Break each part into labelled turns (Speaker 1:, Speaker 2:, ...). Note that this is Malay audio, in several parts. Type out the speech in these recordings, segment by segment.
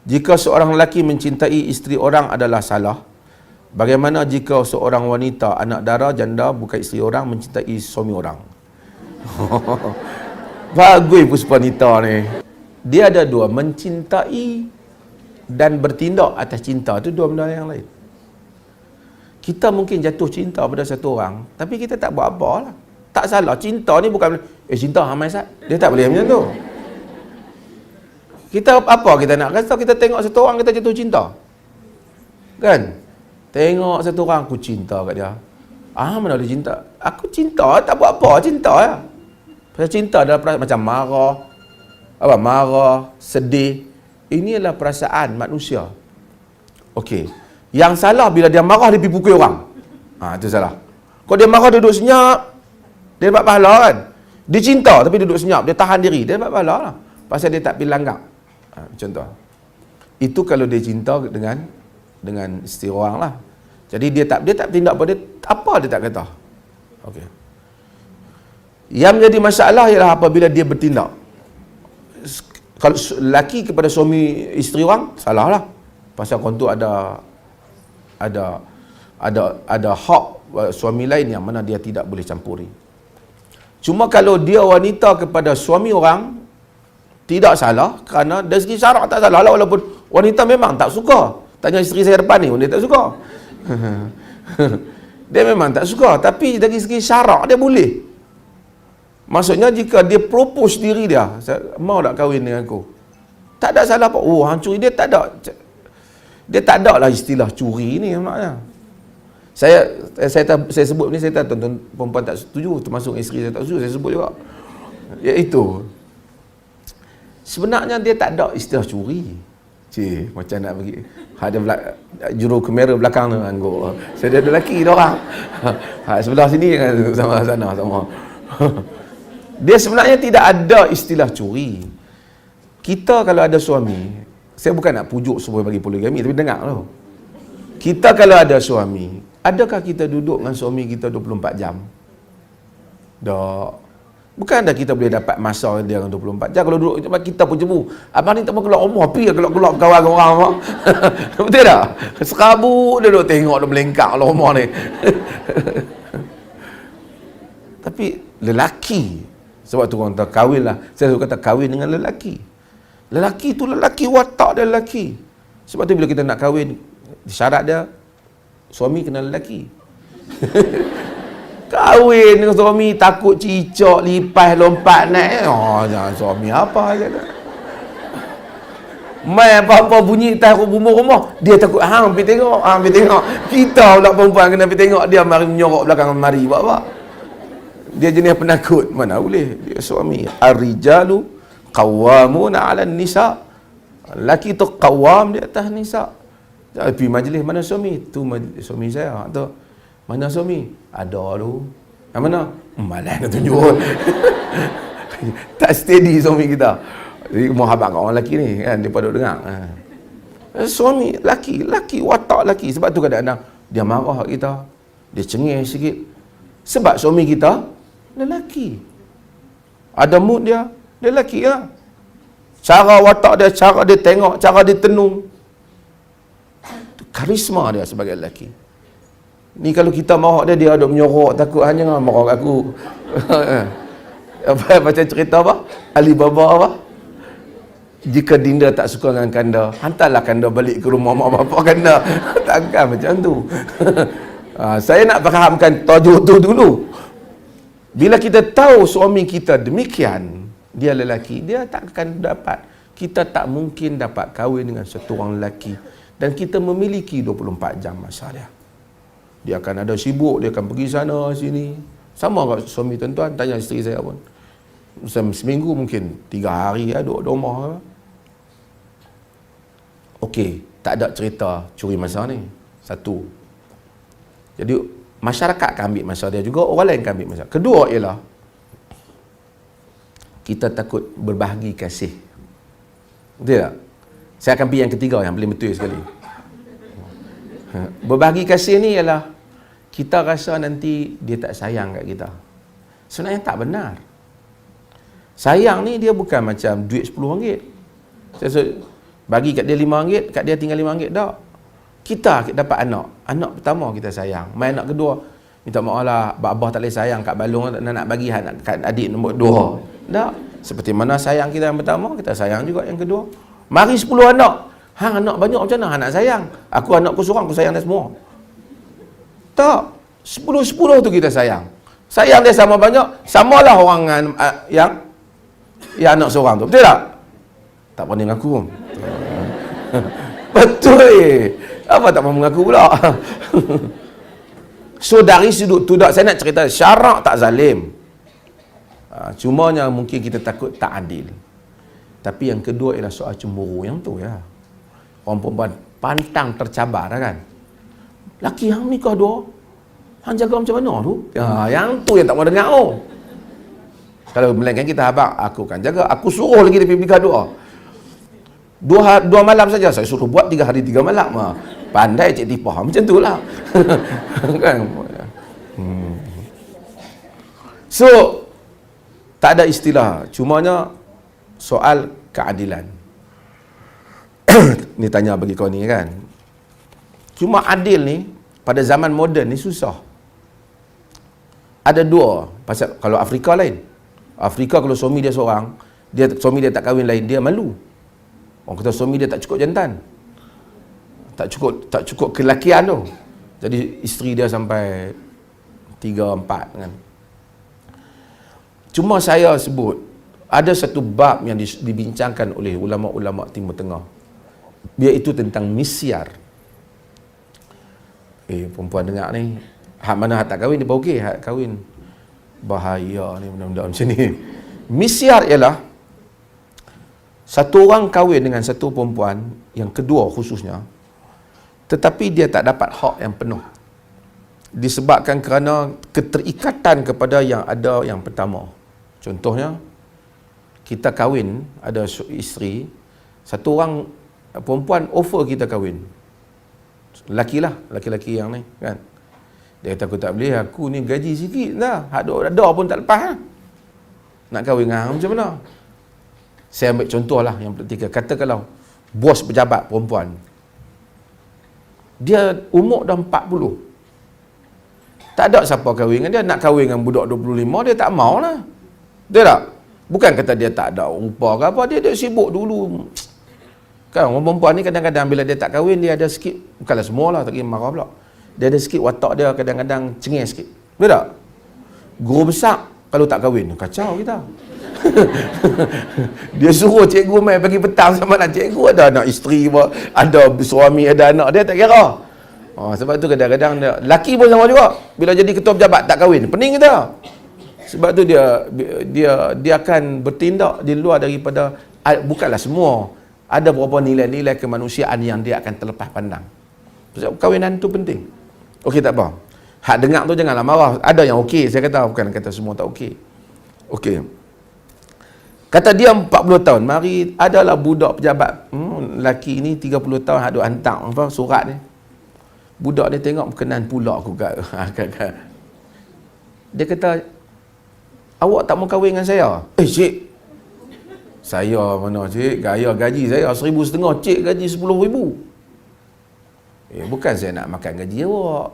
Speaker 1: Jika seorang lelaki mencintai isteri orang adalah salah, bagaimana jika seorang wanita, anak dara, janda, bukan isteri orang, mencintai suami orang? Bagus Puspanita ni. Dia ada dua, mencintai dan bertindak atas cinta. Itu dua benda yang lain. Kita mungkin jatuh cinta pada satu orang, tapi kita tak buat apa lah. Tak salah. Cinta ni bukan, cinta Hamai Sat. Dia tak boleh macam tu. Kita apa kita nak kata? Kita tengok satu orang, kita jatuh cinta. Kan? Tengok satu orang, aku cinta kat dia. Mana ada cinta? Aku cinta, tak buat apa, cinta ya. Pasal cinta adalah macam marah, sedih. Ini adalah perasaan manusia. Okey. Yang salah bila dia marah, dia pergi pukul orang. Itu salah. Kalau dia marah, dia duduk senyap, dia dapat pahala kan? Dia cinta tapi duduk senyap, dia tahan diri, dia dapat pahala lah. Pasal dia tak pergi langgar. Contoh. Itu kalau dia cinta dengan isteri orang lah. Jadi dia tak tindak apa dia tak kata. Okey. Yang menjadi masalah ialah apabila dia bertindak. Kalau lelaki kepada suami isteri orang, salah lah. Pasal kau tu ada hak suami lain yang mana dia tidak boleh campuri. Cuma kalau dia wanita kepada suami orang, tidak salah, kerana dari segi syarak tak salah lah, walaupun wanita memang tak suka. Tanya isteri saya depan ni, dia tak suka. Dia memang tak suka, tapi dari segi syarak dia boleh. Maksudnya jika dia propose diri dia, mau tak kahwin dengan aku, tak ada salah apa. Hancuri dia tak ada. Dia tak ada lah istilah curi ni maknanya. Saya sebut ni, saya tak tonton perempuan tak setuju, termasuk isteri saya tak setuju, saya sebut juga. Iaitu sebenarnya dia tak ada istilah curi. Macam nak bagi ada juru kamera belakang tu angguk. Saya ada lelaki dia orang. Sebelah sini sama sana sama. Dia sebenarnya tidak ada istilah curi. Kita kalau ada suami, saya bukan nak pujuk supaya bagi poligami, tapi dengar tu. Kita kalau ada suami, adakah kita duduk dengan suami kita 24 jam? Tak. Bukan dah kita boleh dapat masa dia dengan 24 jam. Kalau duduk kita pun cembu. Abang ni tak mau keluar rumah, pergi keluar kawan orang. Betul tak? Serabut dia duduk tengok dia melengkak dalam rumah ni. Tapi lelaki, sebab tu orang kata kahwin lah. Saya suka kata kahwin dengan lelaki. Lelaki tu lelaki, watak dia lelaki. Sebab tu bila kita nak kahwin, syarat dia suami kena lelaki. Kahwin dengan suami takut cicak, lipas, lompat naik. Jangan suami apa je dah. Mai apa-apa bunyi tak bumbu rumah, dia takut pergi tengok. Kita pula perempuan kena pergi tengok, dia mari menyorok belakang mari buat apa? Dia jenis penakut. Mana boleh? Dia suami. Ar-rijalu qawwamuna 'alan nisa. Lelaki tu qawwam di atas nisa. Pergi majlis, mana suami? Tu suami saya. Tu. Mana suami? Ada tu. Yang mana? Malas nak tunjuk. Tak steady suami kita. Jadi muhabbat kat orang lelaki ni kan, dia pada dengar. Suami lelaki, watak lelaki. Sebab tu kadang-kadang dia marah kat kita. Dia cengih sikit. Sebab suami kita lelaki. Ada mood dia lelaki lah. Cara watak dia, cara dia tengok, cara dia tenung. Karisma dia sebagai lelaki. Ni kalau kita marah dia ada menyorok, takut hanya marah aku. Apa macam cerita apa? Alibaba apa? Jika Dinda tak suka dengan Kanda, hantarlah Kanda balik ke rumah mak bapak Kanda. Takkan macam tu. Saya nak fahamkan tajuk tu dulu. Bila kita tahu suami kita demikian, dia lelaki, dia tak akan dapat. Kita tak mungkin dapat kahwin dengan satu orang lelaki. Dan kita memiliki 24 jam masa dia. Dia akan ada sibuk, dia akan pergi sana sini. Sama kat suami tuan-tuan, tanya isteri saya pun. Seminggu mungkin 3 hari duduk di rumah. Okey, tak ada cerita curi masa ni. Satu. Jadi masyarakat akan ambil masa dia juga, orang lain akan ambil masa. Kedua ialah kita takut berbahagi kasih. Betul tak? Saya akan pergi yang ketiga yang paling betul sekali. Berbahagi kasih ni ialah kita rasa nanti dia tak sayang kat kita. Sebenarnya tak benar. Sayang ni dia bukan macam duit RM10. Bagi kat dia RM5, kat dia tinggal RM5 tak. Kita dapat anak pertama kita sayang. Mai anak kedua, minta maaf lah, abah tak boleh sayang kat balung, nak bagi kat adik nombor 2. Tak. Seperti mana sayang kita yang pertama, kita sayang juga yang kedua. Mari 10 anak. Hang anak banyak macam mana hang nak sayang? Aku anakku seorang, aku sayang dia semua. Tak. 10 tu kita sayang. Sayang dia sama banyak, samalah orang yang anak seorang tu. Betul tak? Tak pernah mengaku pun. Betul. Apa tak mahu mengaku pula? So dari sudut tu saya nak cerita syarak tak zalim. Cumanya mungkin kita takut tak adil. Tapi yang kedua ialah soal cemburu yang tu ya. Orang perempuan pantang tercabar kan. Laki hang nikah dua, hang jaga macam mana tu? Yang tu yang tak mau dengar tu. Kalau melainkan kita abang, aku kan jaga, aku suruh lagi dia pergi nikah dua. Dua malam saja saya suruh buat 3 hari 3 malam. Pandai cik tipah macam tu lah. Kan? So tak ada istilah, cumanya soal keadilan. Ni tanya bagi kau ni kan. Cuma adil ni pada zaman moden ni susah. Ada dua, pasal kalau Afrika lain. Afrika kalau suami dia seorang, suami dia tak kahwin lain, dia malu. Orang kata suami dia tak cukup jantan. Tak cukup kelakian tu. Jadi isteri dia sampai 3, 4 kan. Cuma saya sebut ada satu bab yang dibincangkan oleh ulama-ulama Timur Tengah, iaitu tentang misyar. Perempuan dengar ni, hak mana hak tak kahwin dia okey, hak kahwin bahaya ni benda-benda macam ni. Misyar ialah satu orang kahwin dengan satu perempuan, yang kedua khususnya, tetapi dia tak dapat hak yang penuh. Disebabkan kerana keterikatan kepada yang ada yang pertama. Contohnya, kita kahwin, ada isteri, satu orang perempuan offer kita kahwin. Laki-laki yang ni kan. Dia kata aku tak boleh, aku ni gaji sikit dah. Ada pun tak lepas lah. Nak kahwin dengan hang macam mana? Saya ambil contoh lah yang praktikal. Katakanlah bos pejabat perempuan, dia umur dah 40. Tak ada siapa kahwin dengan dia. Nak kahwin dengan budak 25, dia tak mau lah. Betul tak? Bukan kata dia tak ada rupa ke apa, dia sibuk dulu. Kan orang perempuan ni kadang-kadang bila dia tak kahwin, dia ada sikit, bukanlah semua lah, tak kira marah pula. Dia ada sikit watak dia kadang-kadang cengeng sikit. Betul tak? Guru besar kalau tak kahwin, kacau kita. Dia suruh cikgu main pagi petang sama nak cikgu, ada anak isteri, ada suami, ada anak, dia tak kira. Sebab tu kadang-kadang laki pun sama juga. Bila jadi ketua pejabat tak kahwin, pening kita. Sebab tu dia akan bertindak di luar daripada, bukanlah semua, ada beberapa nilai-nilai kemanusiaan yang dia akan terlepas pandang. Sebab kahwinan tu penting. Okey, tak apa. Hak dengar tu janganlah marah. Ada yang okey, saya kata, bukan kata semua tak okey. Okey. Kata dia 40 tahun, mari adalah budak pejabat. Lelaki ni 30 tahun ada hantar surat ni. Budak ni tengok berkenan pula aku kat. Dia kata, awak tak mau kahwin dengan saya? Cik, saya mana cik? Gaya gaji saya 1,500, cik gaji 10,000. Bukan saya nak makan gaji awak.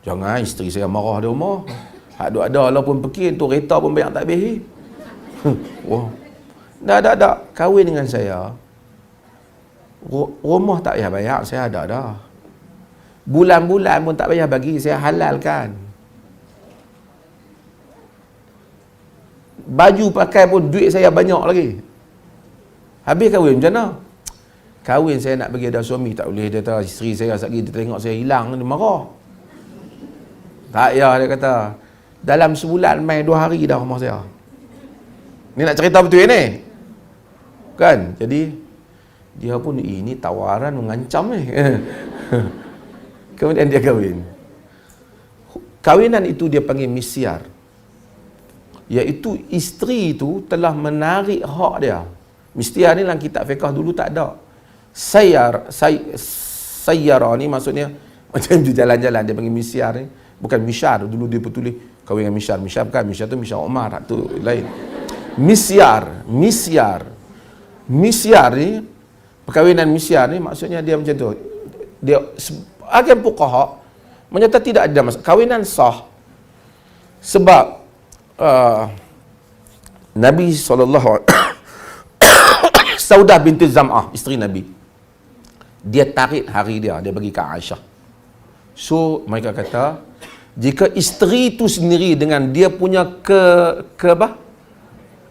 Speaker 1: Jangan isteri saya marah di rumah. Hak ada lah pun pekin tu, kereta pun banyak tak habis. Wah. Dah. Kahwin dengan saya. Rumah tak payah bayar, saya ada dah. Bulan-bulan pun tak payah bagi, saya halalkan. Baju pakai pun duit saya banyak lagi. Habis kahwin macam mana? Kahwin saya nak bagi ada suami, tak boleh. Dia kata isteri saya sekali dia tengok saya hilang, dia marah. Tak payah, dia kata. Dalam sebulan main 2 hari dah rumah saya. Ni nak cerita betul ni. Kan? Jadi dia pun ini tawaran mengancam ni. Kemudian dia kahwin. Kahwinan itu dia panggil misyar. Iaitu isteri itu telah menarik hak dia. Misyar ni dalam kitab fiqh dulu tak ada. Sayyara ni maksudnya macam tu jalan-jalan, dia panggil misyar ni. Bukan misyar, dulu dia bertulis kahwin dengan misyar. Misyar bukan, misyar tu misyar Umar, tu lain. Misyar ni perkahwinan misyar ni maksudnya dia macam tu. Dia agen fuqaha menyatakan tidak ada masalah. Kahwinan sah sebab Nabi SAW Saudah binti Zam'ah, isteri Nabi, dia tarik hari dia bagi ke Aisyah. So mereka kata jika isteri tu sendiri dengan dia punya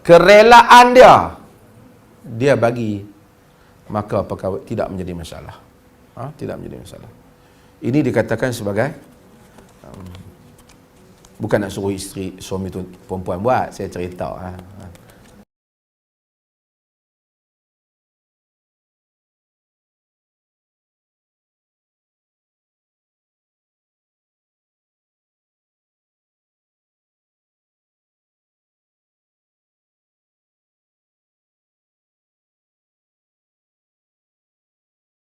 Speaker 1: kerelaan dia bagi, maka tidak menjadi masalah. Tidak menjadi masalah. Ini dikatakan sebagai bukan nak suruh isteri suami tu perempuan buat, saya cerita